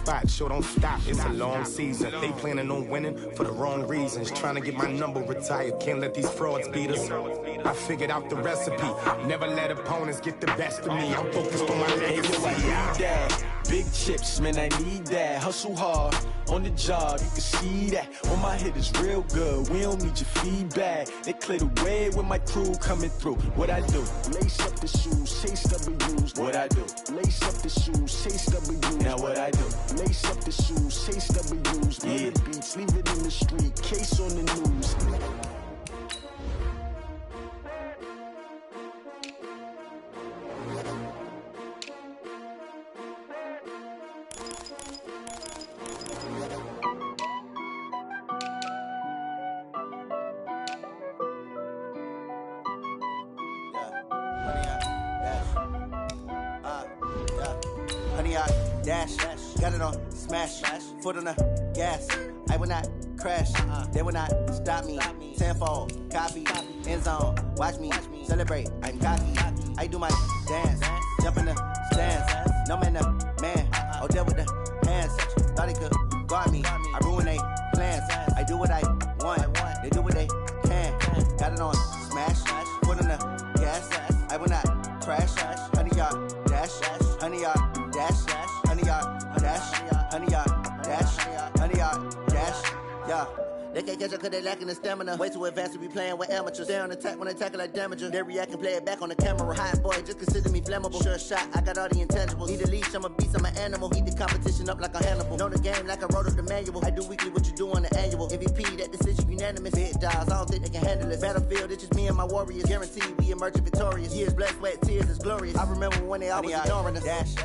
spot, sure don't stop. It's a long season. They planning on winning for the wrong reasons. Trying to get my number retired. Can't let these frauds beat us. I figured out the recipe. Never let opponents get the best of me. I'm focused on my legacy. Big chips, man, I need that. Hustle hard on the job, you can see that. On my hit is real good, we don't need your feedback. They clear the way with my crew coming through. What I do? Lace up the shoes, chase W's. What I do? Lace up the shoes, chase W's. Now what I do? Lace up the shoes, chase W's. Yeah. The beats, leave it in the street, case on the news. Dash, got it on, smash, foot on the gas. I will not crash, they will not stop me. Tenfold, copy, end zone, watch me celebrate. I'm cocky, I do my dance, jump in the stands. No man, the man, oh, deal with the hands. Thought he could guard me, I ruin they plans. I do what I want, they do what they can. Got it on, smash, foot on the gas. I will not crash, 100-yard dash, 100-yard dash. 100-yard dash, 100-yard dash, 100-yard dash, yeah. They can't catch up cause they lacking the stamina. Way too advanced to be playing with amateurs. Stay on attack when they tackle like damager. They react and play it back on the camera. Hot boy, just consider me flammable. Sure shot, I got all the intangibles. Need a leash, I'm a beast, I'm an animal. Heat the competition up like a Hannibal. Know the game like I wrote up the manual. I do weekly what you do on the annual. MVP, that decision unanimous. Big dials, I don't think they can handle it. Battlefield, it's just me and my warriors. Guaranteed we emerging victorious. Years, blood, sweat, tears, it's glorious. I remember when they always ignoring us. Dash.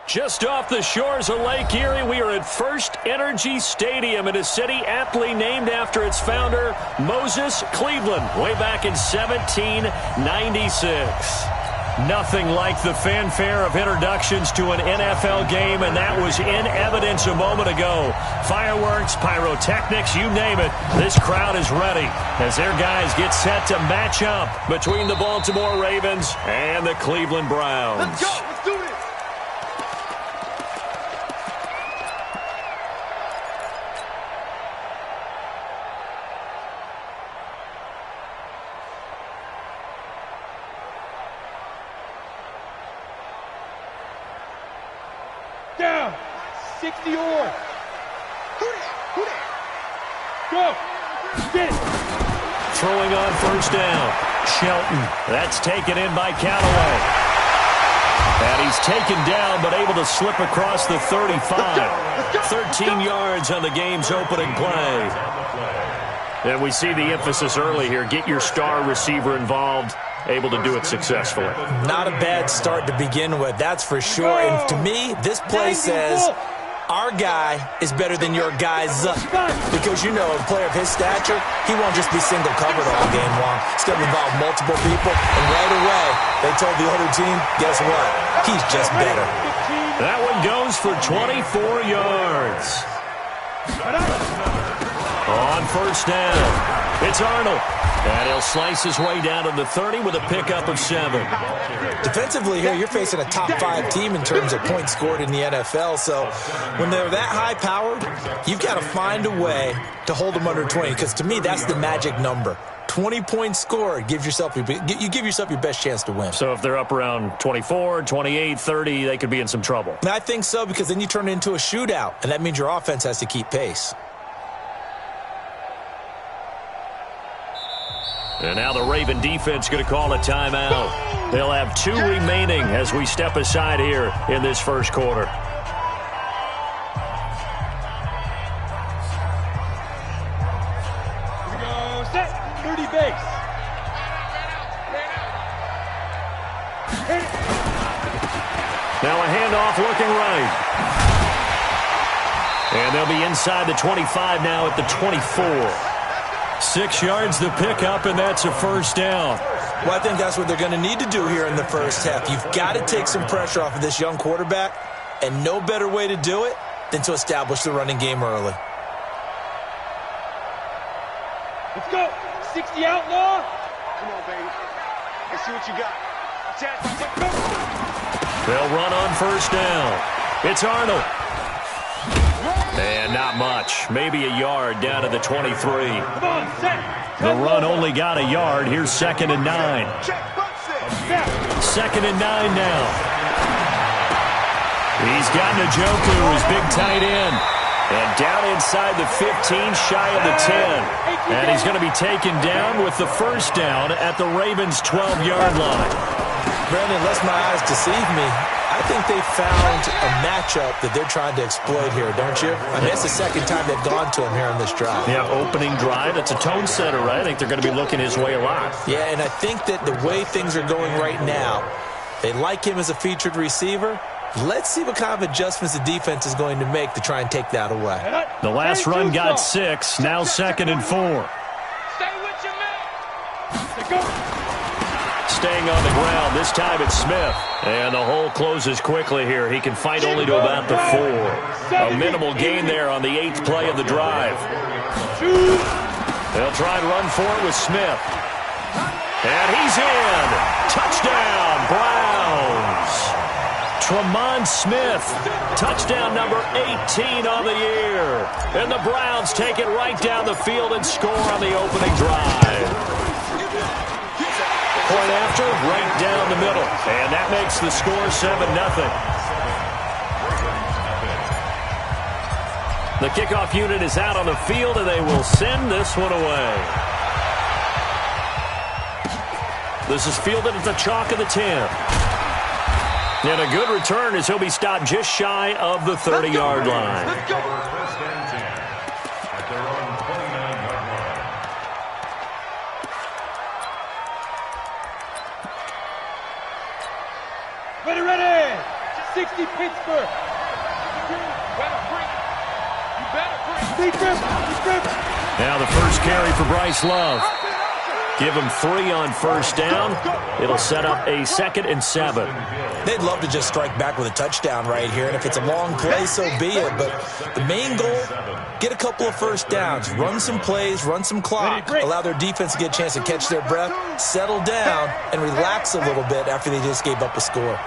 Just off the shores of Lake Erie, we are at First Energy Stadium in a city aptly named after its founder, Moses Cleveland, way back in 1796. Nothing like the fanfare of introductions to an NFL game, and that was in evidence a moment ago. Fireworks, pyrotechnics, you name it, this crowd is ready as their guys get set to match up between the Baltimore Ravens and the Cleveland Browns. Let's go! Let's do this! Down, 60 or. Who that? Go. Get it. Throwing on first down. Shelton. That's taken in by Callaway. And he's taken down, but able to slip across the 35. 13 yards on the game's opening play. And we see the emphasis early here. Get your star receiver involved. Able to do it successfully. Not a bad start to begin with, that's for sure. And to me, this play says our guy is better than your guy's. Because, you know, a player of his stature, he won't just be single covered all game long. He's going to involve multiple people. And right away, they told the other team, guess what? He's just better. That one goes for 24 yards. On first down, it's Arnold. And he'll slice his way down to the 30 with a pickup of 7. Defensively here, you're facing a top-5 team in terms of points scored in the NFL. So when they're that high-powered, you've got to find a way to hold them under 20. Because to me, that's the magic number. 20 points scored, you give yourself your best chance to win. So if they're up around 24, 28, 30, they could be in some trouble. And I think so, because then you turn it into a shootout, and that means your offense has to keep pace. And now the Raven defense going to call a timeout. They'll have 2 remaining as we step aside here in this first quarter. Here we go. Set. 30 base. Now a handoff looking right. And they'll be inside the 25 now at the 24. 6 yards the pickup, and that's a first down. Well, I think that's what they're going to need to do here in the first half. You've got to take some pressure off of this young quarterback, and no better way to do it than to establish the running game early. Let's go. 60 outlaw. Come on, baby. Let's see what you got. Let's go. They'll run on first down. It's Arnold. And not much. Maybe a yard down to the 23. The run only got a yard. Here's 2nd and 9. 2nd and 9 now. He's got Njoku, his big tight end. And down inside the 15, shy of the 10. And he's going to be taken down with the first down at the Ravens' 12-yard line. Brandon, unless my eyes deceive me, I think they found a matchup that they're trying to exploit here, don't you? I mean, it's the second time they've gone to him here on this drive. Yeah, opening drive. It's a tone setter, right? I think they're going to be looking his way a lot. Yeah, and I think that the way things are going right now, they like him as a featured receiver. Let's see what kind of adjustments the defense is going to make to try and take that away. The last run got 6. Now 2nd and 4. Stay with your man. Go. Staying on the ground. This time it's Smith. And the hole closes quickly here. He can fight only to about the 4. A minimal gain there on the 8th play of the drive. They'll try and run for it with Smith. And he's in. Touchdown, Browns. Tremont Smith, touchdown number 18 on the year. And the Browns take it right down the field and score on the opening drive. Point after, right down the middle. And that makes the score 7-0. The kickoff unit is out on the field, and they will send this one away. This is fielded at the chalk of the 10. And a good return as he'll be stopped just shy of the 30-yard line. Ready. 60 Pittsburgh. You better bring. Now the first carry for Bryce Love. Give him 3 on first down. It'll set up a 2nd and 7. They'd love to just strike back with a touchdown right here, and if it's a long play, so be it. But the main goal, get a couple of first downs, run some plays, run some clock, allow their defense to get a chance to catch their breath, settle down, and relax a little bit after they just gave up a score.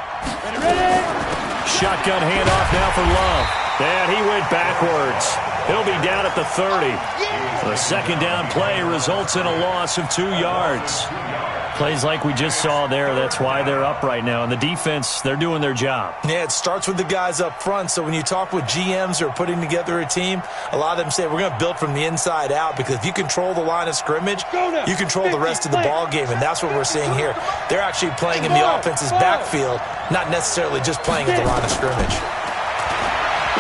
Shotgun handoff now for Love. And he went backwards. He'll be down at the 30. The second down play results in a loss of 2 yards. Plays like we just saw there. That's why they're up right now. And the defense, they're doing their job. Yeah, it starts with the guys up front. So when you talk with GMs who are putting together a team, a lot of them say we're going to build from the inside out, because if you control the line of scrimmage, you control the rest of the ball game. And that's what we're seeing here. They're actually playing in the offense's backfield, not necessarily just playing at the line of scrimmage.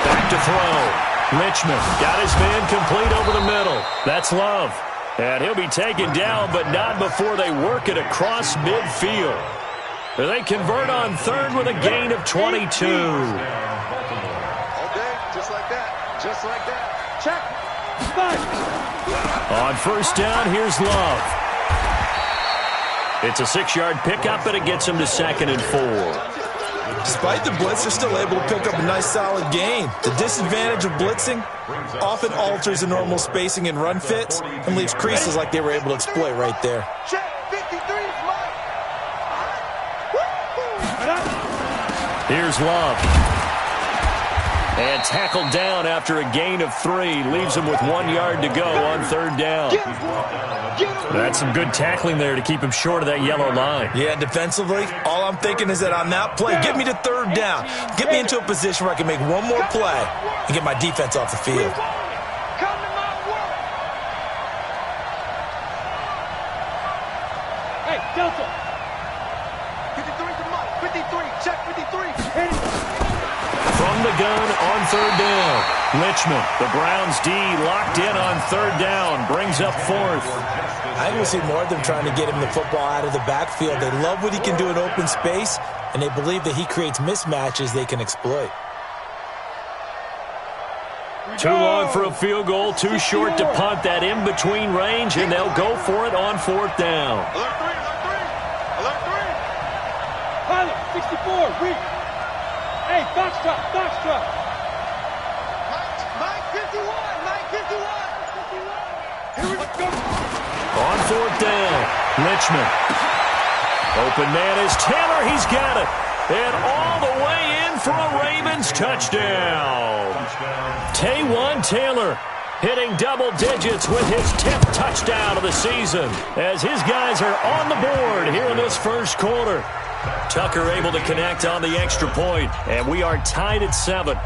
Back to throw. Richmond got his man complete over the middle. That's Love. And he'll be taken down, but not before they work it across midfield. They convert on third with a gain of 22. Okay, just like that. Just like that. Check. On first down, here's Love. It's a 6-yard pickup, and it gets him to 2nd and 4. Despite the blitz, they're still able to pick up a nice solid gain. The disadvantage of blitzing often alters the normal spacing and run fits and leaves creases like they were able to exploit right there. Check. 53 is mine. Here's Love. And tackled down after a gain of 3. Leaves him with 1 yard to go on third down. That's some good tackling there to keep him short of that yellow line. Yeah, defensively, all I'm thinking is that on that play, get me to third down. Get me into a position where I can make one more play and get my defense off the field. Come to my work. Hey, Delta. 53 to Mike. 53. Check 53. From the gun on third down. Richmond, the Browns D locked in on third down. Brings up 4th. I think we'll see more of them trying to get him the football out of the backfield. They love what he can do in open space, and they believe that he creates mismatches they can exploit. Too long for a field goal, too short to punt. That in-between range, and they'll go for it on 4th down. Alert 3. Alert 3. Alert 3. Pilot, 64, read. Hey, Foxtrot. Mike 51. Mike 51. Here we go. On 4th down, Richmond. Open man is Taylor. He's got it. And all the way in for a Ravens touchdown. Taywan Taylor hitting double digits with his 10th touchdown of the season as his guys are on the board here in this first quarter. Tucker able to connect on the extra point, and we are tied at 7.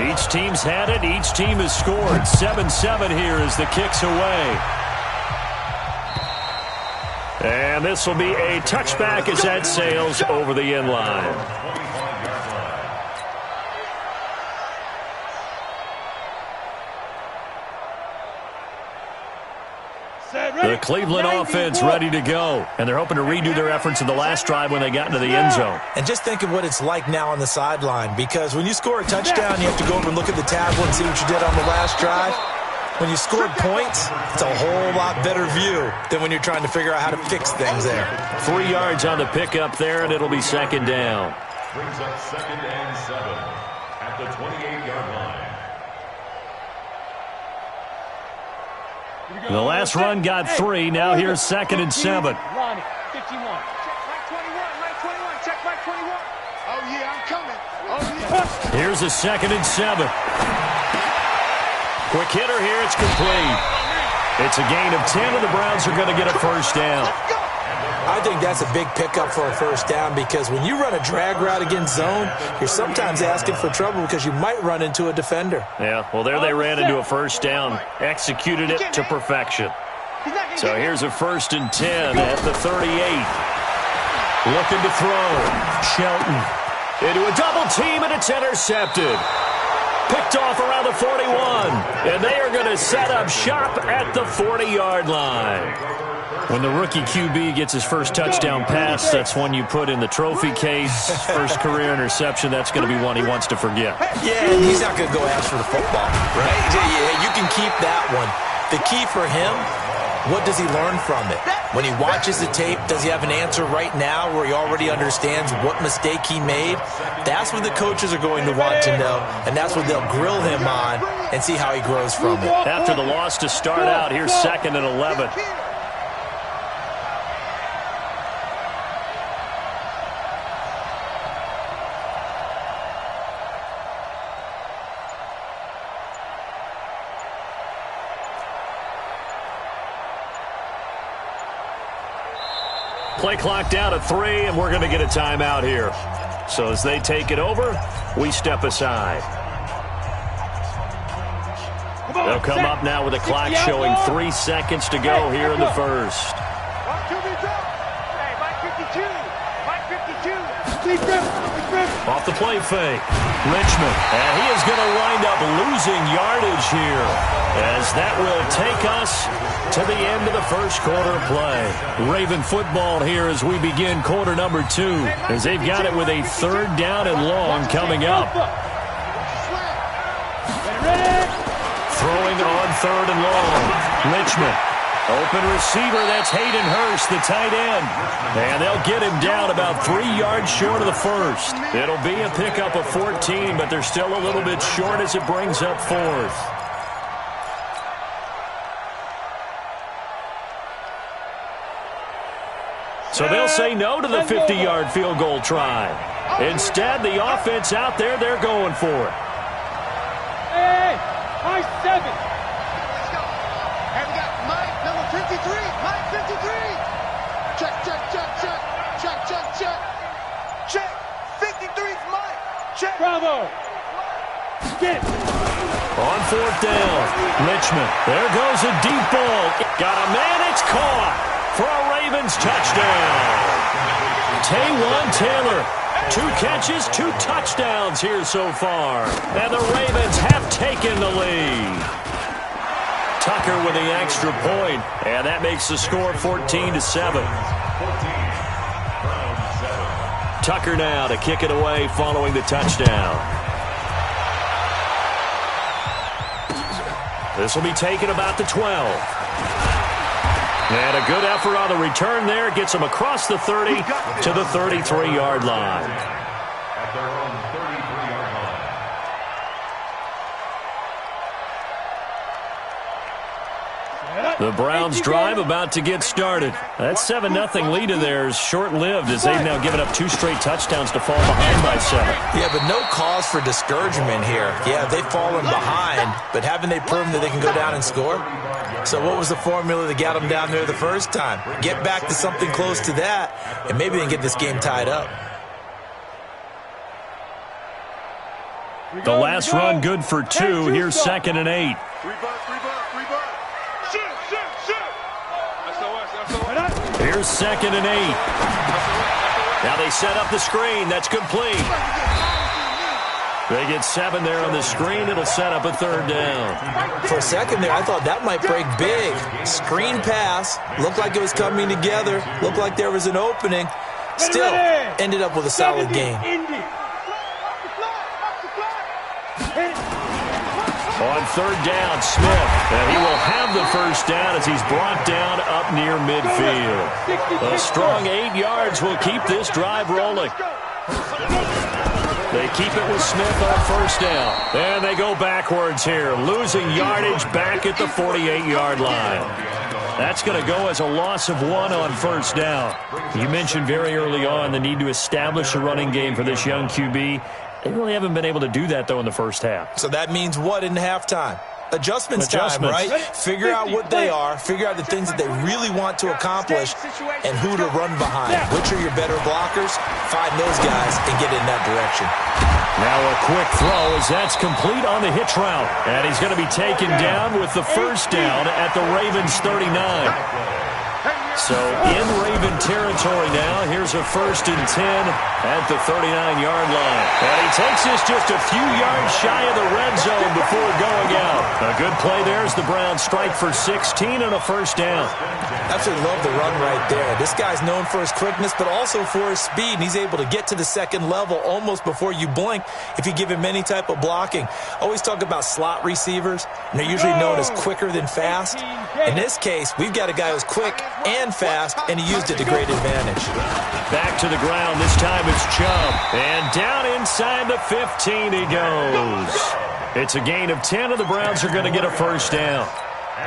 Each team's had it. Each team has scored. 7-7 here as the kick's away. And this will be a touchback as that sails over the end line. The Cleveland offense ready to go, and they're hoping to redo their efforts in the last drive when they got into the end zone. And just think of what it's like now on the sideline, because when you score a touchdown, you have to go over and look at the tablet and see what you did on the last drive. When you scored points, it's a whole lot better view than when you're trying to figure out how to fix things there. 3 yards on the pickup there, and it'll be second down. Brings up 2nd and 7 at the 28-yard line. The last run got 3. Now here's 2nd and 7. Ronnie, 51. Check Mike 21. Mike 21. Check Mike 21. Oh, yeah, I'm coming. Oh, yeah. Here's a 2nd and 7. Quick hitter here. It's complete. It's a gain of 10, and the Browns are going to get a first down. I think that's a big pickup for a first down, because when you run a drag route against zone, you're sometimes asking for trouble because you might run into a defender. Yeah, well, there they ran into a first down. Executed it to perfection. So here's a 1st and 10 at the 38. Looking to throw. Shelton into a double team, and it's intercepted. Picked off around the 41. And they are going to set up shop at the 40-yard line. When the rookie QB gets his first touchdown pass, that's one you put in the trophy case. First career interception, that's going to be one he wants to forget. Yeah, and he's not going to go ask for the football, right? Yeah, you can keep that one. The key for him, what does he learn from it? When he watches the tape, does he have an answer right now where he already understands what mistake he made? That's what the coaches are going to want to know, and that's what they'll grill him on and see how he grows from it. After the loss to start out, here's 2nd and 11. Play clock down to 3, and we're going to get a timeout here. So as they take it over, we step aside. They'll come up now with a clock showing 3 seconds to go here in the first. Hey, Mike 52. Mike 52. Off the play fake. Richmond. And he is going to wind up losing yardage here, as that will take us to the end of the first quarter of play. Raven football here as we begin quarter number 2, as they've got it with a 3rd down and long coming up. Throwing on 3rd and long. Richmond. Open receiver, that's Hayden Hurst, the tight end. And they'll get him down about 3 yards short of the first. It'll be a pickup of 14, but they're still a little bit short as it brings up 4th. So they'll say no to the 50-yard field goal try. Instead, the offense out there, they're going for it. Hey, Mike 7. Let's go. And we got Mike, number 53. Mike 53. Check, check, check, check. Check, check, check. Check. 53's Mike. Check. Bravo. Get. On 4th down, Richmond. There goes a deep ball. Got a man, it's caught for a Ravens touchdown. Taywan Taylor, 2 catches, 2 touchdowns here so far. And the Ravens have taken the lead. Tucker with the extra point, and that makes the score 14-7. Tucker now to kick it away following the touchdown. This will be taken about the 12. And a good effort on the return there. Gets him across the 30 to the 33-yard line. At their own 33-yard line. The Browns drive about to get started. That 7-0 lead of theirs short-lived as they've now given up 2 straight touchdowns to fall behind by 7. Yeah, but no cause for discouragement here. Yeah, they've fallen behind, but haven't they proven that they can go down and score? So what was the formula that got them down there the first time? Get back to something close to that, and maybe they can get this game tied up. The last run good for 2. Here's 2nd and 8. Here's 2nd and 8. Now they set up the screen. That's complete. They get 7 there on the screen. It'll set up a 3rd down. For a second there, I thought that might break big. Screen pass. Looked like it was coming together. Looked like there was an opening. Still, ended up with a solid game. On 3rd down, Smith. And he will have the 1st down as he's brought down up near midfield. A strong 8 yards will keep this drive rolling. They keep it with Smith on 1st down. And they go backwards here, losing yardage back at the 48-yard line. That's going to go as a loss of 1 on 1st down. You mentioned very early on the need to establish a running game for this young QB. They really haven't been able to do that, though, in the first half. So that means what in halftime? Adjustments time, right? Figure out what they are, figure out the things that they really want to accomplish, and who to run behind. Which are your better blockers? Find those guys and get in that direction. Now a quick throw as that's complete on the hitch route. And he's going to be taken down with the 1st down at the Ravens 39. So in Raven territory now, here's a 1st and 10 at the 39-yard line. And he takes this just a few yards shy of the red zone before going out. A good play there as the Browns strike for 16 and a 1st down. Absolutely love the run right there. This guy's known for his quickness, but also for his speed. And he's able to get to the 2nd level almost before you blink if you give him any type of blocking. Always talk about slot receivers, and they're usually known as quicker than fast. In this case, we've got a guy who's quick and fast, and he used it to great advantage. Back to the ground. This time it's Chubb. And down inside the 15 he goes. It's a gain of 10, and the Browns are going to get a 1st down.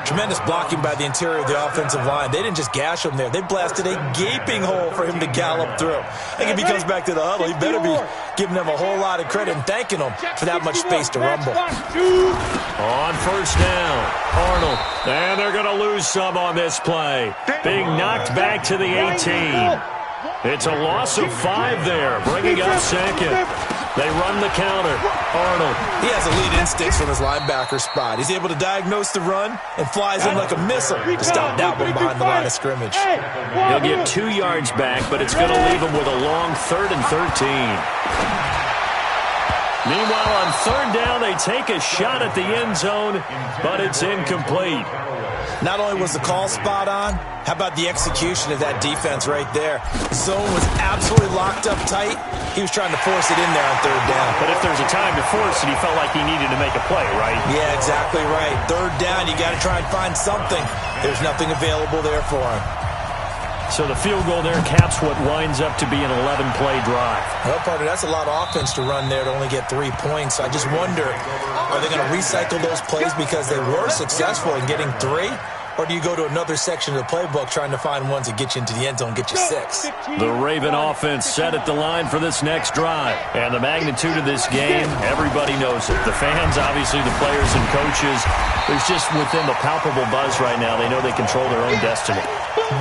Tremendous blocking by the interior of the offensive line. They didn't just gash him there. They blasted a gaping hole for him to gallop through. I think if he comes back to the huddle, he better be giving them a whole lot of credit and thanking them for that much space to rumble. On 1st down, Arnold. And they're going to lose some on this play. Being knocked back to the 18. It's a loss of 5 there, bringing up 2nd. They run the counter. Arnold. He has elite instincts from his linebacker spot. He's able to diagnose the run and flies in like a missile to stop that one behind the line of scrimmage. He'll get 2 yards back, but it's going to leave him with a long 3rd and 13. Meanwhile, on 3rd down, they take a shot at the end zone, but it's incomplete. Not only was the call spot on, how about the execution of that defense right there? Zone was absolutely locked up tight. He was trying to force it in there on 3rd down. But if there's a time to force it, he felt like he needed to make a play, right? Yeah, exactly right. 3rd down, you got to try and find something. There's nothing available there for him. So the field goal there caps what winds up to be an 11-play drive. Well, partner, that's a lot of offense to run there to only get 3 points. I just wonder, are they going to recycle those plays because they were successful in getting 3? Or do you go to another section of the playbook trying to find ones that get you into the end zone, get you 6? The Raven offense set at the line for this next drive. And the magnitude of this game, everybody knows it. The fans, obviously, the players and coaches. There's just with them a palpable buzz right now. They know they control their own destiny.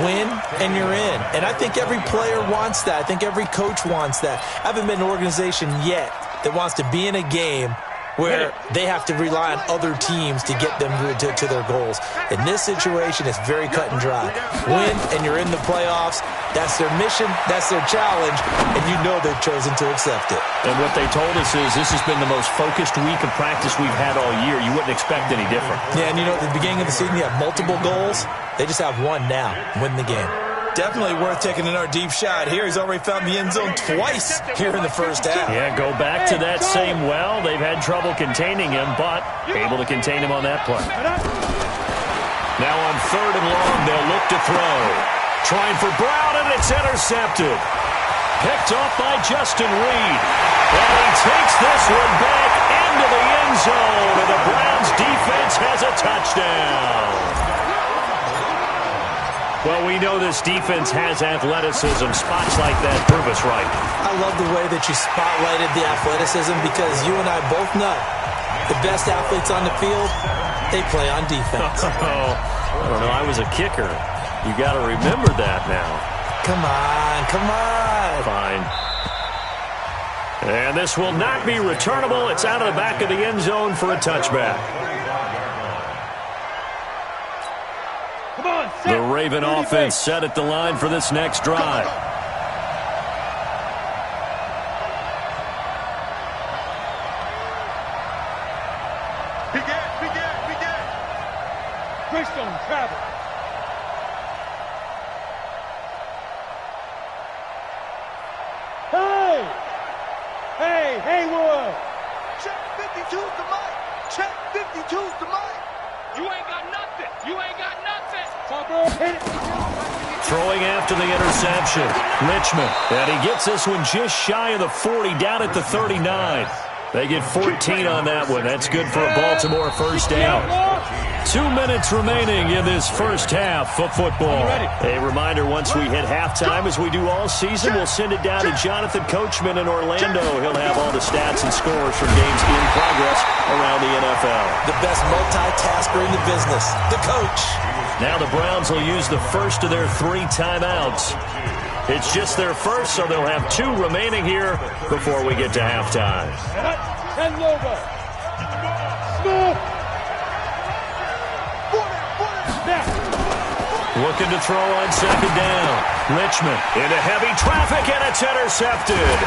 Win, and you're in. And I think every player wants that. I think every coach wants that. I haven't been an organization yet that wants to be in a game where they have to rely on other teams to get them to their goals. In this situation, it's very cut and dry. Win, and you're in the playoffs. That's their mission. That's their challenge. And you know they've chosen to accept it. And what they told us is this has been the most focused week of practice we've had all year. You wouldn't expect any different. Yeah, and you know, at the beginning of the season, you have multiple goals. They just have one now. Win the game. Definitely worth taking another deep shot here. He's already found the end zone twice here in the first half. Yeah, go back to that same well. They've had trouble containing him, but able to contain him on that play. Now on 3rd and long, they'll look to throw. Trying for Brown, and it's intercepted. Picked off by Justin Reed. And he takes this one back into the end zone, and the Browns defense has a touchdown. Well, we know this defense has athleticism. Spots like that prove us right. I love the way that you spotlighted the athleticism because you and I both know the best athletes on the field, they play on defense. I don't know. I was a kicker. You got to remember that now. Come on, come on. Fine. And this will not be returnable. It's out of the back of the end zone for a touchback. The Raven offense set at the line for this next drive. Begin. Greystone, travel. Hey, Haywood. Check 52's the mic. Check 52's the mic. You ain't got nothing. Hit it. Throwing after the interception. Richmond. And he gets this one just shy of the 40, down at the 39. They get 14 on that one. That's good for a Baltimore first down. 2 minutes remaining in this first half of football. A reminder, once we hit halftime, as we do all season, we'll send it down to Jonathan Coachman in Orlando. He'll have all the stats and scores from games in progress around the NFL. The best multitasker in the business, the coach. Now the Browns will use the first of their 3 timeouts. It's just their first, so they'll have 2 remaining here before we get to halftime. And over. Smith. Looking to throw on second down. Richmond into heavy traffic, and it's intercepted.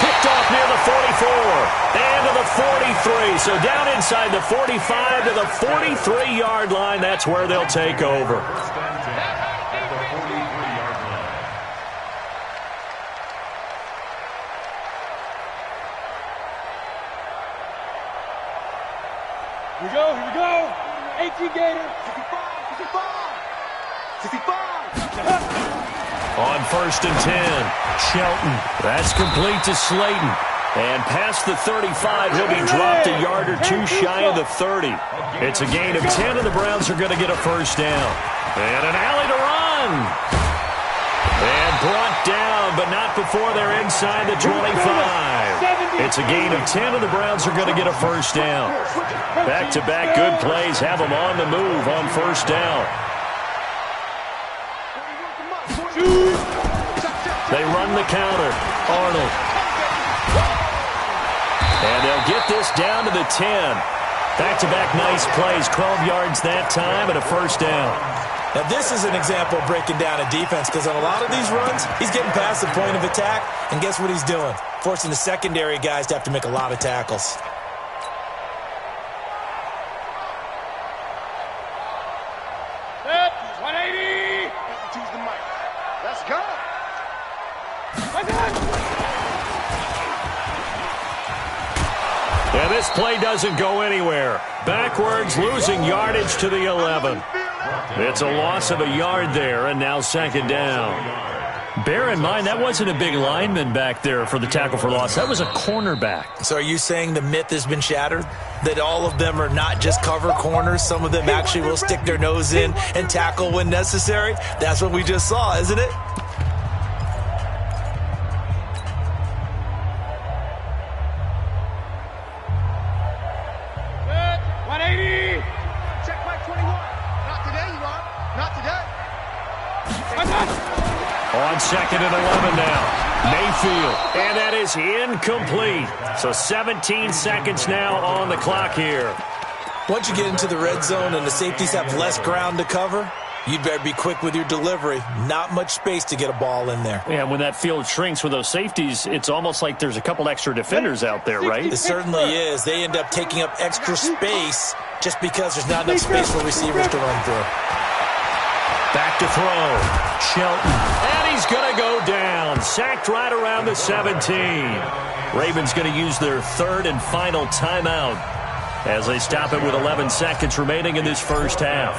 Picked off near the 44 and to the 43. So down inside the 45 to the 43-yard line. That's where they'll take over. Here we go. 18 Gators. 65. On first and 10, Shelton. That's complete to Slayton. And past the 35, he'll be dropped a yard or 2 shy of the 30. It's a gain of 10, and the Browns are going to get a first down. And an alley to run. And brought down, but not before they're inside the 25. It's a gain of 10, and the Browns are going to get a first down. Back-to-back good plays have them on the move on first down. They run the counter. Arnold. And they'll get this down to the 10. Back-to-back nice plays. 12 yards that time and a first down. Now, this is an example of breaking down a defense because on a lot of these runs, he's getting past the point of attack, and guess what he's doing? Forcing the secondary guys to have to make a lot of tackles. Set. 180. Choose the mic. Let's go. Yeah, this play doesn't go anywhere. Backwards, losing yardage to the 11. It's a loss of a yard there, and now second down. Bear in mind, that wasn't a big lineman back there for the tackle for loss. That was a cornerback. So are you saying the myth has been shattered? That all of them are not just cover corners? Some of them actually will stick their nose in and tackle when necessary? That's what we just saw, isn't it? On second and 11 now. Mayfield. And that is incomplete. So 17 seconds now on the clock here. Once you get into the red zone and the safeties have less ground to cover, you'd better be quick with your delivery. Not much space to get a ball in there. Yeah, when that field shrinks with those safeties, it's almost like there's a couple extra defenders out there, right? It certainly is. They end up taking up extra space just because there's not enough space for receivers to run through. Back to throw. Shelton. And he's going to go down. Sacked right around the 17. Ravens going to use their third and final timeout as they stop it with 11 seconds remaining in this first half.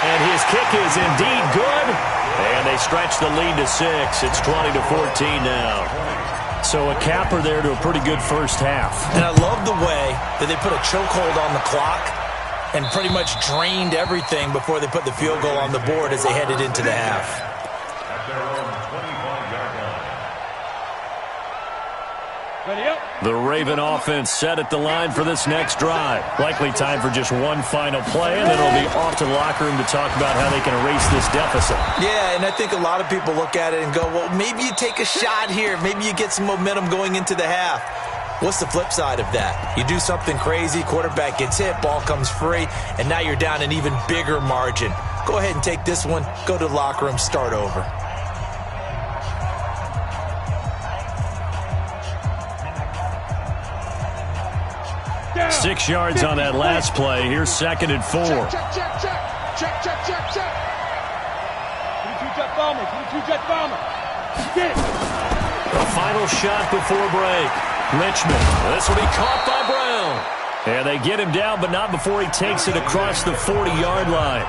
And his kick is indeed good. And they stretch the lead to 6. It's 20-14 now. So a capper there to a pretty good first half. And I love the way that they put a chokehold on the clock and pretty much drained everything before they put the field goal on the board as they headed into the half. At their own 25-yard line. The Raven offense set at the line for this next drive. Likely time for just one final play, and then it'll be off to the locker room to talk about how they can erase this deficit. Yeah, and I think a lot of people look at it and go, well, maybe you take a shot here. Maybe you get some momentum going into the half. What's the flip side of that? You do something crazy, quarterback gets hit, ball comes free, and now you're down an even bigger margin. Go ahead and take this one, go to the locker room, start over. 6 yards on that last play. Here's 2nd and 4. Check. 22-jet bomber. Get it. The final shot before break. Richmond. This will be caught by Brown. And they get him down, but not before he takes it across the 40-yard line.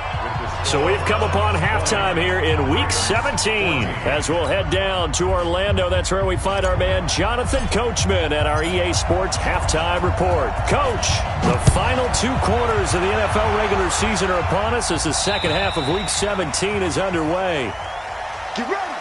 So we've come upon halftime here in Week 17. As we'll head down to Orlando, that's where we find our man Jonathan Coachman at our EA Sports Halftime Report. Coach, the final 2 quarters of the NFL regular season are upon us as the second half of Week 17 is underway. Get ready.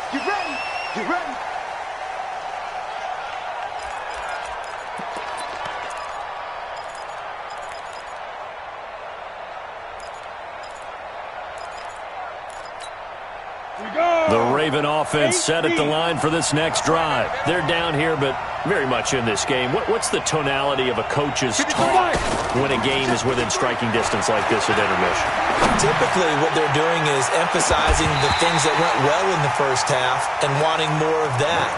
The Raven offense set at the line for this next drive. They're down here, but very much in this game. What's the tonality of a coach's talk when a game is within striking distance like this at intermission? Typically, what they're doing is emphasizing the things that went well in the first half and wanting more of that.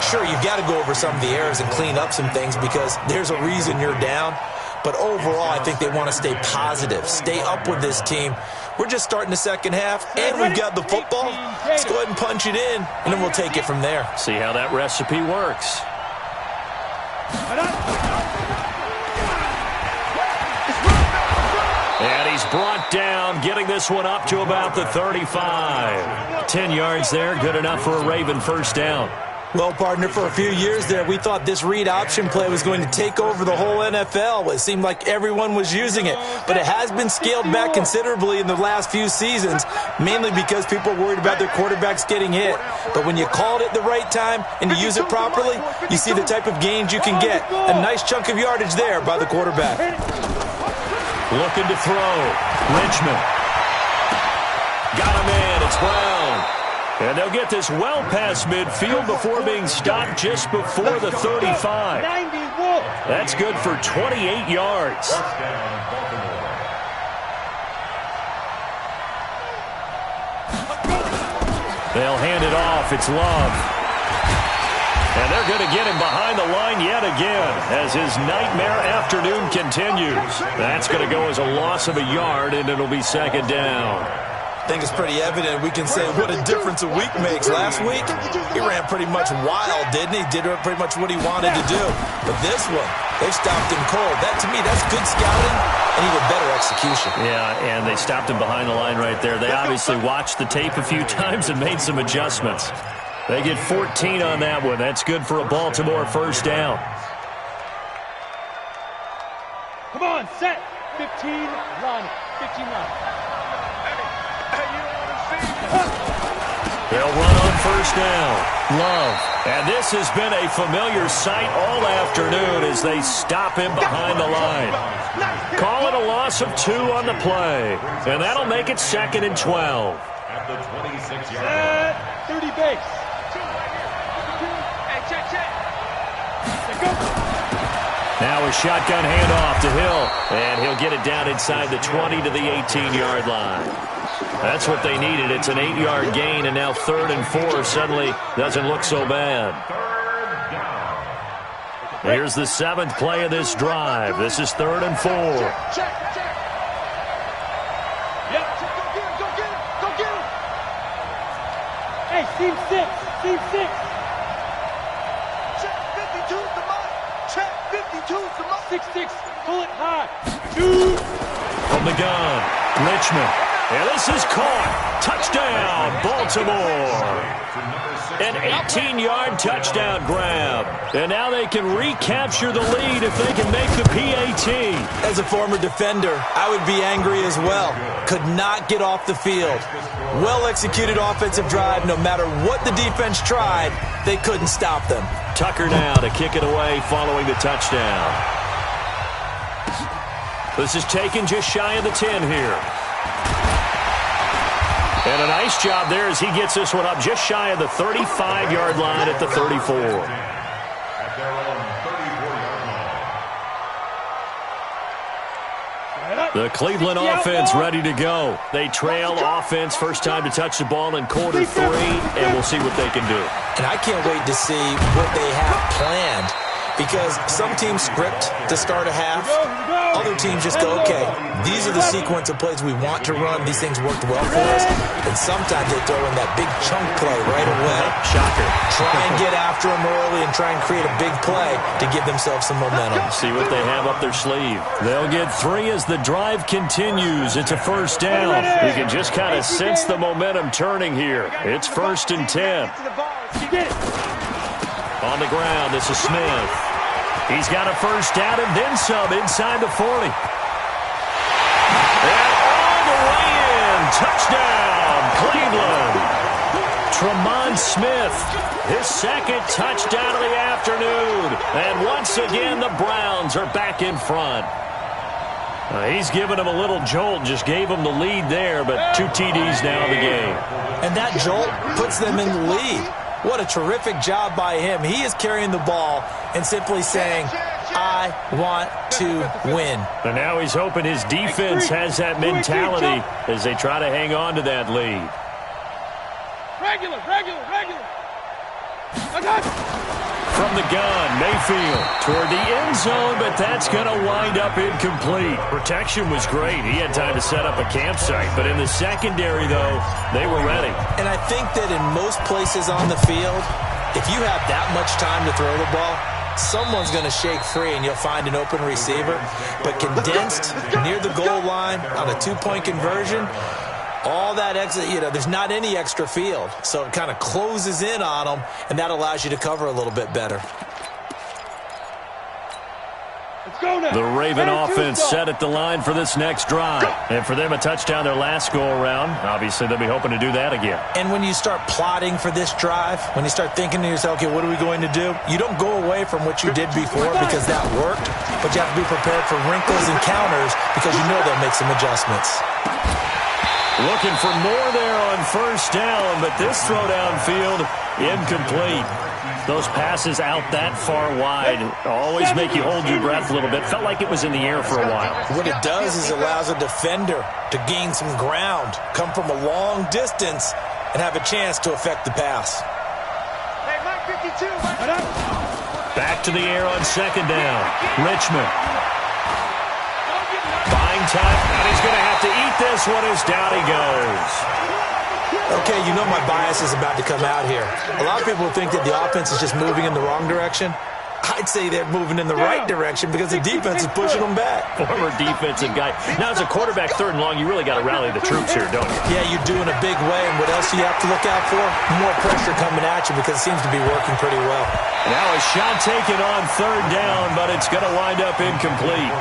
Sure, you've got to go over some of the errors and clean up some things because there's a reason you're down. But overall, I think they want to stay positive, stay up with this team. We're just starting the second half, and we've got the football. Let's go ahead and punch it in, and then we'll take it from there. See how that recipe works. And he's brought down, getting this one up to about the 35. 10 yards there, good enough for a Raven first down. Well, partner, for a few years there, we thought this read option play was going to take over the whole NFL. It seemed like everyone was using it, but it has been scaled back considerably in the last few seasons, mainly because people are worried about their quarterbacks getting hit. But when you call it at the right time and you use it properly, you see the type of gains you can get. A nice chunk of yardage there by the quarterback. Looking to throw. Richmond. Got him in. It's Brown. And they'll get this well past midfield before being stopped just before the 35. That's good for 28 yards. They'll hand it off. It's Love. And they're going to get him behind the line yet again as his nightmare afternoon continues. That's going to go as a loss of a yard, and it'll be second down. I think it's pretty evident. We can say what a difference a week makes. Last week, he ran pretty much wild, didn't he? Did pretty much what he wanted to do. But this one, they stopped him cold. That, to me, that's good scouting and even better execution. Yeah, and they stopped him behind the line right there. They obviously watched the tape a few times and made some adjustments. They get 14 on that one. That's good for a Baltimore first down. Come on, set. 15, run. 15, run. They'll run on first down. Love. And this has been a familiar sight all afternoon as they stop him behind the line. Call it a loss of 2 on the play. And that'll make it 2nd and 12. At the 26-yard line. 30 base. Hey, check. Now a shotgun handoff to Hill. And he'll get it down inside the 20 to the 18-yard line. That's what they needed. It's an 8-yard gain, and now 3rd and 4 suddenly doesn't look so bad. Here's the 7th play of this drive. This is 3rd and 4. Check. Yep. Go get him. Hey, team 6. Check 52's the mark. Check 52's the mark. 6-6. Pull it high. Shoot. From the gun, Richmond. And this is caught. Touchdown, Baltimore. An 18-yard touchdown grab. And now they can recapture the lead if they can make the PAT. As a former defender, I would be angry as well. Could not get off the field. Well-executed offensive drive. No matter what the defense tried, they couldn't stop them. Tucker now to kick it away following the touchdown. This is taken just shy of the 10 here. And a nice job there as he gets this one up just shy of the 35-yard line at the 34. At their own 34-yard line. The Cleveland offense ready to go. They trail offense first time to touch the ball in quarter 3, and we'll see what they can do. And I can't wait to see what they have planned, because some teams script to start a half. Other teams just go, okay, these are the sequence of plays we want to run. These things worked well for us. And sometimes they throw in that big chunk play right away. Shocker. Try and get after them early and try and create a big play to give themselves some momentum. See what they have up their sleeve. They'll get 3 as the drive continues. It's a first down. You can just kind of sense the momentum turning here. It's 1st and 10. On the ground, this is Smith. He's got a first down and then some inside the 40. And all the way in. Touchdown, Cleveland. Tremont Smith, his second touchdown of the afternoon. And once again, the Browns are back in front. He's given him a little jolt, just gave him the lead there, but 2 TDs now in the game. And that jolt puts them in the lead. What a terrific job by him. He is carrying the ball and simply saying, I want to win. And now he's hoping his defense has that mentality as they try to hang on to that lead. Regular. From the gun, Mayfield toward the end zone, but that's going to wind up incomplete. Protection was great. He had time to set up a campsite, but in the secondary, though, they were ready. And I think that in most places on the field, if you have that much time to throw the ball, someone's going to shake free and you'll find an open receiver. But condensed near the goal line on a 2-point conversion, all that exit, there's not any extra field. So it kind of closes in on them, and that allows you to cover a little bit better. The Raven offense set at the line for this next drive. And for them, a touchdown their last go-around. Obviously, they'll be hoping to do that again. And when you start plotting for this drive, when you start thinking to yourself, okay, what are we going to do? You don't go away from what you did before because that worked, but you have to be prepared for wrinkles and counters because you know they'll make some adjustments. Looking for more there on first down, but this throw downfield, incomplete. Those passes out that far wide always make you hold your breath a little bit. Felt like it was in the air for a while. What it does is allows a defender to gain some ground, come from a long distance, and have a chance to affect the pass. Hey, Mike 52. Back to the air on second down. Richmond. Buying time, and he's going to have to eat this one as down he goes. Okay, you know my bias is about to come out here. A lot of people think that the offense is just moving in the wrong direction. I'd say they're moving in the right direction because the defense is pushing them back. Former defensive guy. Now, as a quarterback, 3rd and long, you really got to rally the troops here, don't you? Yeah, you do in a big way, and what else do you have to look out for? More pressure coming at you because it seems to be working pretty well. Now a shot taken on 3rd down, but it's going to wind up incomplete.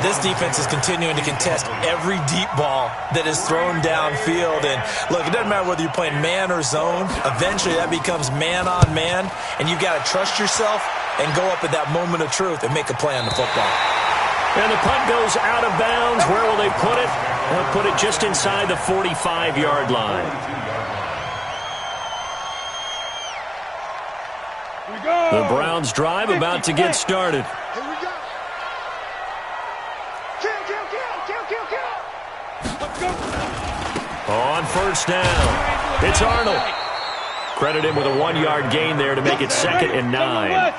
This defense is continuing to contest every deep ball that is thrown downfield. And look, it doesn't matter whether you're playing man or zone. Eventually, that becomes man on man, and you've got to trust yourself and go up at that moment of truth and make a play on the football. And the punt goes out of bounds. Where will they put it? They'll put it just inside the 45-yard line. The Browns drive about to get started. Here we go. Kill. Let's go. On first down, it's Arnold. Credit him with a 1-yard gain there to make it 2nd and 9.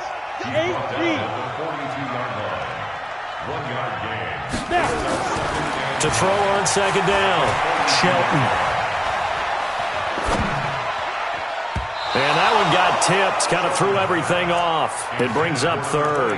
To throw on second down, Shelton. And that one got tipped, kind of threw everything off. It brings up 3rd.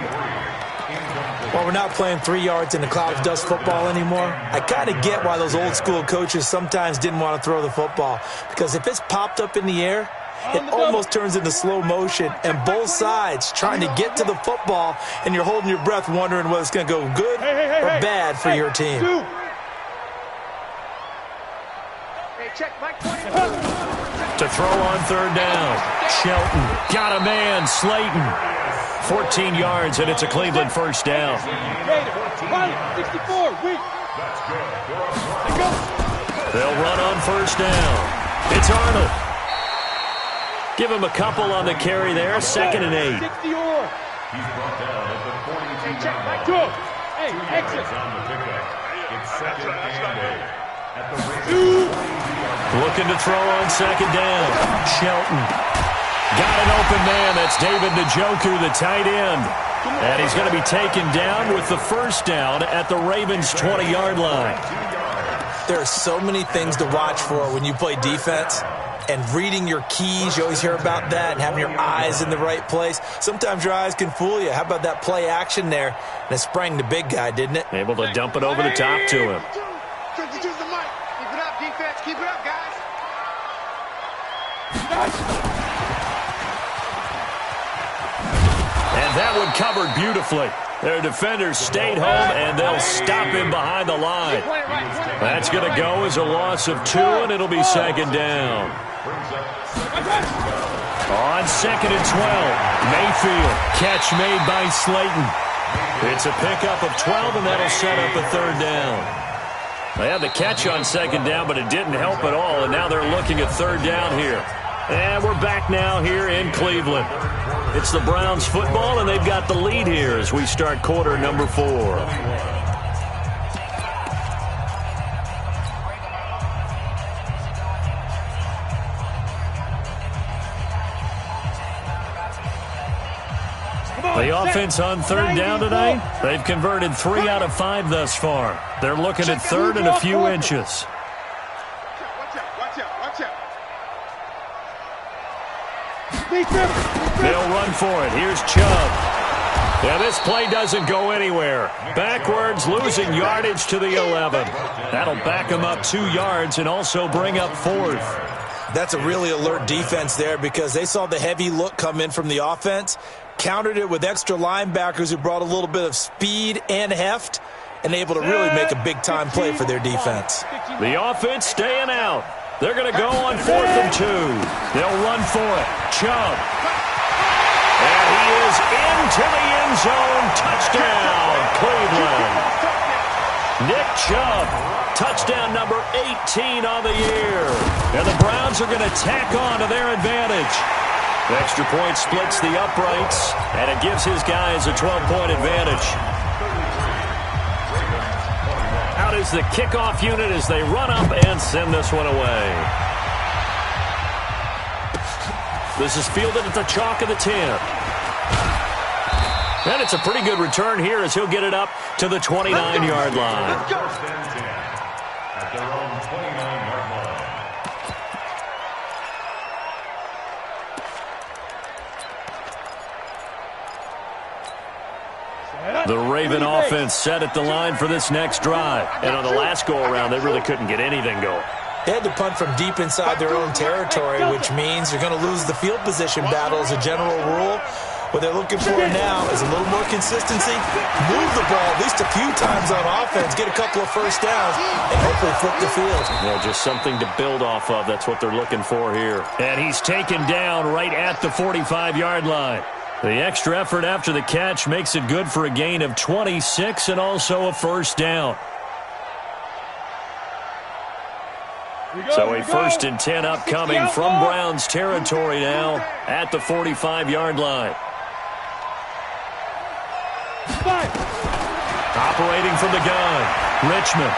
Well, we're not playing 3 yards in a cloud of dust football anymore. I kind of get why those old school coaches sometimes didn't want to throw the football, because if it's popped up in the air, it almost turns into slow motion, and both sides trying to get to the football, and you're holding your breath wondering whether it's going to go good or bad for your team. To throw on third down. Shelton got a man. Slayton. 14 yards, and it's a Cleveland first down. 64, They'll run on first down. It's Arnold. Give him a couple on the carry there. 2nd and 8. He's brought down at the 42 yard line. Hey, exit. On the pickup. It's 2nd and 8 at the Ravens. Looking to throw on 2nd down. Shelton. Got an open man. That's David Njoku, the tight end. And he's going to be taken down with the first down at the Ravens' 20-yard line. There are so many things to watch for when you play defense. And reading your keys, you always hear about that, and having your eyes in the right place. Sometimes your eyes can fool you. How about that play action there? And it sprang the big guy, didn't it? Able to dump it over the top to him. Keep it up, defense. Keep it up, guys. And that one covered beautifully. Their defenders stayed home, and they'll stop him behind the line. That's going to go as a loss of 2, and it'll be 2nd down. On 2nd and 12, Mayfield. Catch made by Slayton. It's a pickup of 12, and that'll set up a 3rd down. They had the catch on 2nd down, but it didn't help at all, and now they're looking at 3rd down here. And we're back now here in Cleveland. It's the Browns football, and they've got the lead here as we start quarter number 4. The offense on 3rd down tonight, they've converted 3 out of 5 thus far. They're looking at 3rd and a few inches. They'll run for it. Here's Chubb. Yeah, this play doesn't go anywhere. Backwards, losing yardage to the 11. That'll back them up 2 yards and also bring up 4th. That's a really alert defense there, because they saw the heavy look come in from the offense, countered it with extra linebackers who brought a little bit of speed and heft, and able to really make a big-time play for their defense. The offense staying out. They're going to go on 4th and 2. They'll run for it. Chubb. And he is into the end zone. Touchdown, Cleveland. Nick Chubb. Touchdown number 18 on the year. And the Browns are going to tack on to their advantage. The extra point splits the uprights, and it gives his guys a 12-point advantage. Out is the kickoff unit as they run up and send this one away. This is fielded at the chalk of the 10. And it's a pretty good return here as he'll get it up to the 29-yard line. At their own 29-yard line. The Raven offense set at the line for this next drive. And on the last go-around, they really couldn't get anything going. They had to punt from deep inside their own territory, which means you're going to lose the field position battle as a general rule. What they're looking for now is a little more consistency, move the ball at least a few times on offense, get a couple of first downs, and hopefully flip the field. Well, just something to build off of. That's what they're looking for here. And he's taken down right at the 45-yard line. The extra effort after the catch makes it good for a gain of 26 and also a first down. So a 1st and 10 upcoming from Browns territory now at the 45-yard line. Operating from the gun, Richmond.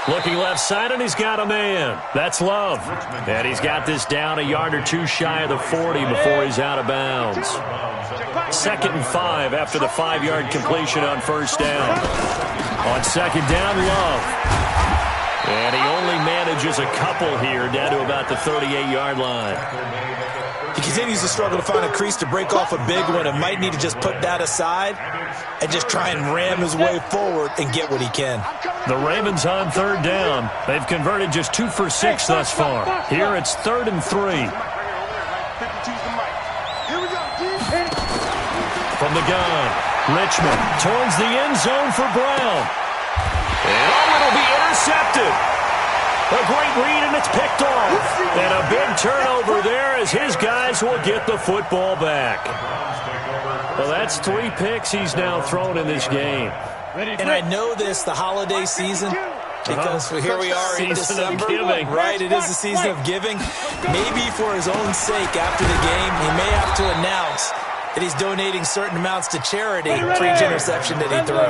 Looking left side, and he's got a man. That's Love. And he's got this down a yard or 2 shy of the 40 before he's out of bounds. 2nd and 5 after the 5-yard completion on first down. On 2nd down, Love. And he only manages a couple here down to about the 38-yard line. He continues to struggle to find a crease to break off a big one and might need to just put that aside and just try and ram his way forward and get what he can. The Ravens on third down. They've converted just 2 for 6 thus far. Here it's 3rd and 3. From the gun, Richmond turns the end zone for Brown. And it'll be intercepted. A great read, and it's picked off. And a big turnover there as his guys will get the football back. Well, that's 3 picks he's now thrown in this game. And I know this, the holiday season, because here we are in December. Right, it is the season of giving. Maybe for his own sake after the game, he may have to announce that he's donating certain amounts to charity for each interception that he threw.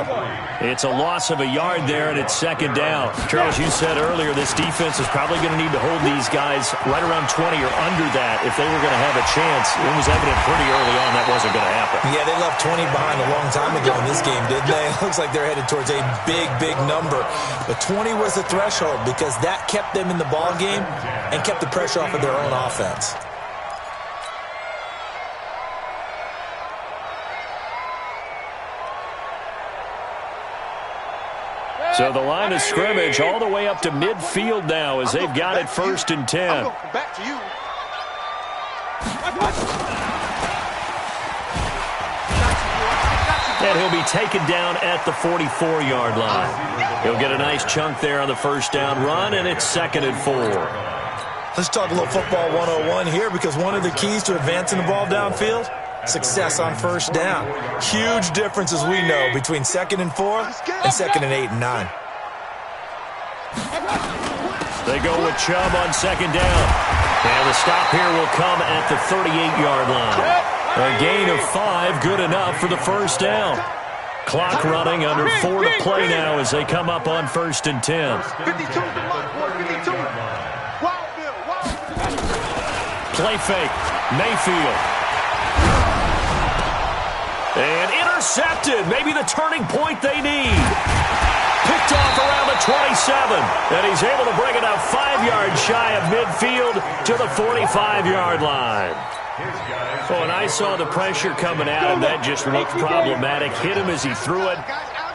It's a loss of a yard there, and it's 2nd down. Charles, you said earlier this defense is probably going to need to hold these guys right around 20 or under that if they were going to have a chance. It was evident pretty early on that wasn't going to happen. Yeah, they left 20 behind a long time ago in this game, didn't they? It looks like they're headed towards a big, big number. But 20 was the threshold because that kept them in the ball game and kept the pressure off of their own offense. So the line of scrimmage all the way up to midfield now as they've got it 1st and 10. Back to you. And he'll be taken down at the 44-yard line. He'll get a nice chunk there on the 1st down run, and it's 2nd and 4. Let's talk a little football 101 here because one of the keys to advancing the ball downfield, success on 1st down. Huge difference, as we know, between 2nd and 4 and 2nd and 8 and 9. They go with Chubb on 2nd down. And the stop here will come at the 38-yard line. A gain of 5, good enough for the 1st down. Clock running, under 4 to play now as they come up on 1st and 10. 52 52. Play fake. Mayfield. And intercepted. Maybe the turning point they need. Picked off around the 27. And he's able to bring it out 5 yards shy of midfield to the 45-yard line. Oh, and I saw the pressure coming at him. That just looked problematic. Hit him as he threw it,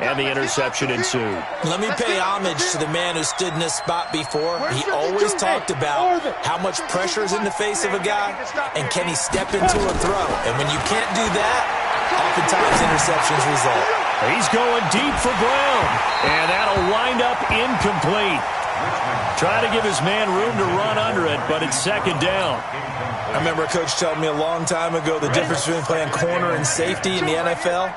and the interception ensued. Let me pay homage to the man who stood in this spot before. He always talked about how much pressure is in the face of a guy, and can he step into a throw. And when you can't do that, oftentimes interceptions result. He's going deep for Brown, and that'll wind up incomplete. Trying to give his man room to run under it, but it's 2nd down. I remember a coach telling me a long time ago the difference between playing corner and safety in the NFL.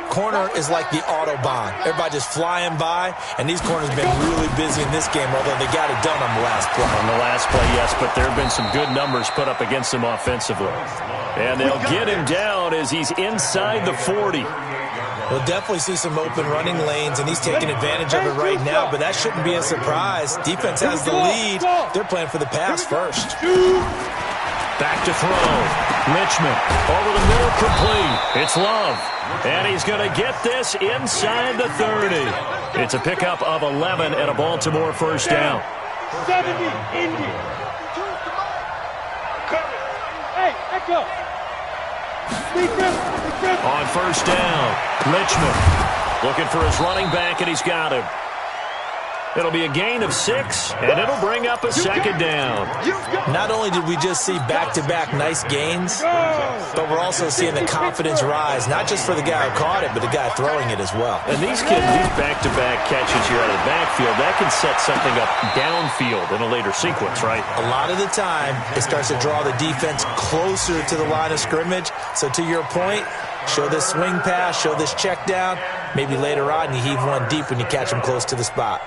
Corner is like the Autobahn. Everybody just flying by, and these corners have been really busy in this game, although they got it done on the last play. On the last play, yes, but there have been some good numbers put up against him offensively. And they'll get him down as he's inside the 40. We'll definitely see some open running lanes, and he's taking advantage of it right now, but that shouldn't be a surprise. Defense has the lead. They're playing for the pass first. Back to throw. Richmond over the middle, complete. It's Love. And he's going to get this inside the 30. It's a pickup of 11 and a Baltimore 1st down. 70, Indy. Hey, echo. On 1st down, Richmond looking for his running back, and he's got him. It'll be a gain of 6, and it'll bring up a 2nd down. Not only did we just see back-to-back nice gains, but we're also seeing the confidence rise, not just for the guy who caught it, but the guy throwing it as well. And these back-to-back catches here out of the backfield, that can set something up downfield in a later sequence, right? A lot of the time, it starts to draw the defense closer to the line of scrimmage. So to your point, show this swing pass, show this check down. Maybe later on you heave one deep when you catch them close to the spot.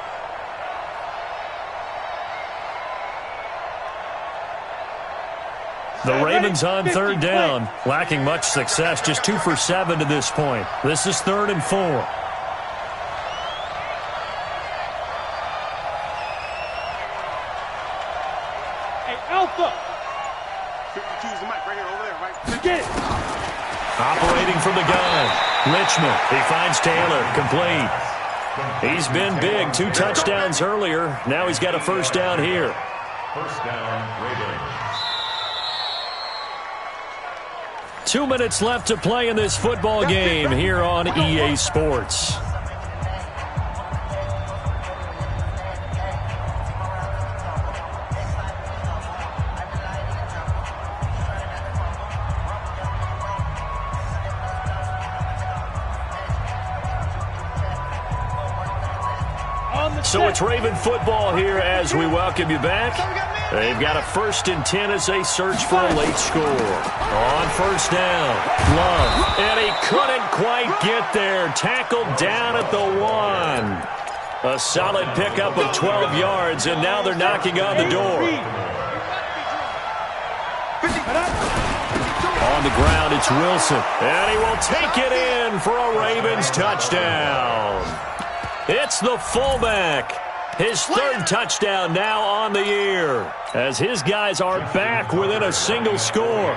The Ravens on 3rd down, lacking much success, just 2 for 7 to this point. This is 3rd and 4. Hey, Alpha. 52 is the mic right here, over there, right? Get it. Operating from the gun, Richmond. He finds Taylor, complete. He's been big, 2 touchdowns earlier. Now he's got a 1st down here. 1st down, Ravens. 2 minutes left to play in this football game here on EA Sports. So it's Raven football here as we welcome you back. They've got a 1st and 10 as they search for a late score. On first down, Love, and he couldn't quite get there. Tackled down at the 1. A solid pickup of 12 yards, and now they're knocking on the door. On the ground, it's Wilson, and he will take it in for a Ravens touchdown. It's the fullback. His 3rd touchdown now on the year as his guys are back within a single score.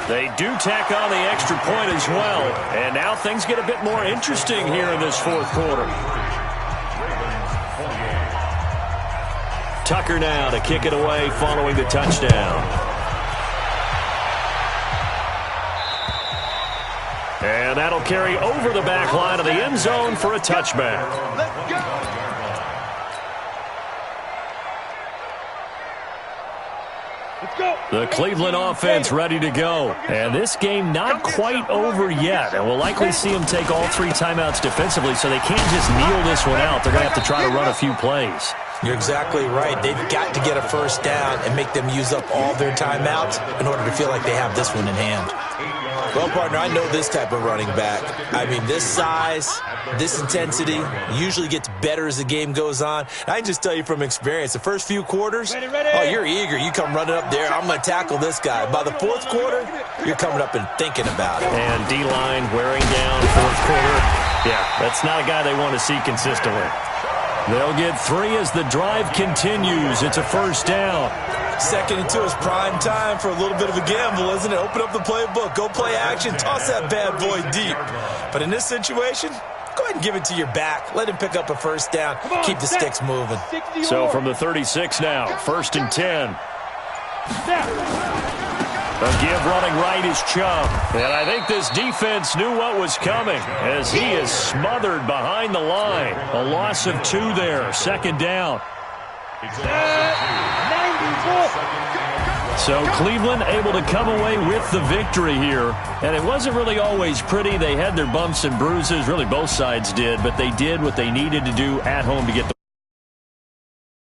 They do tack on the extra point as well. And now things get a bit more interesting here in this 4th quarter. Tucker now to kick it away following the touchdown. And that'll carry over the back line of the end zone for a touchback. Let's go. The Cleveland offense ready to go. And this game not quite over yet. And we'll likely see them take all 3 timeouts defensively, so they can't just kneel this one out. They're going to have to try to run a few plays. You're exactly right. They've got to get a 1st down and make them use up all their timeouts in order to feel like they have this one in hand. Well, partner, I know this type of running back. I mean, this size, this intensity usually gets better as the game goes on. And I can just tell you from experience, the first few quarters, oh, you're eager. You come running up there, I'm going to tackle this guy. By the 4th quarter, you're coming up and thinking about it. And D-line wearing down 4th quarter. Yeah, that's not a guy they want to see consistently. They'll get 3 as the drive continues. It's a 1st down. 2nd and 2 is prime time for a little bit of a gamble, isn't it? Open up the playbook, go play action, toss that bad boy deep. But in this situation, go ahead and give it to your back. Let him pick up a 1st down. Keep the sticks moving. So from the 36 now, 1st and 10. A give running right is Chubb. And I think this defense knew what was coming as he is smothered behind the line. A loss of 2 there, 2nd down. So Cleveland able to come away with the victory here. And it wasn't really always pretty. They had their bumps and bruises. Really both sides did. But they did what they needed to do at home to get the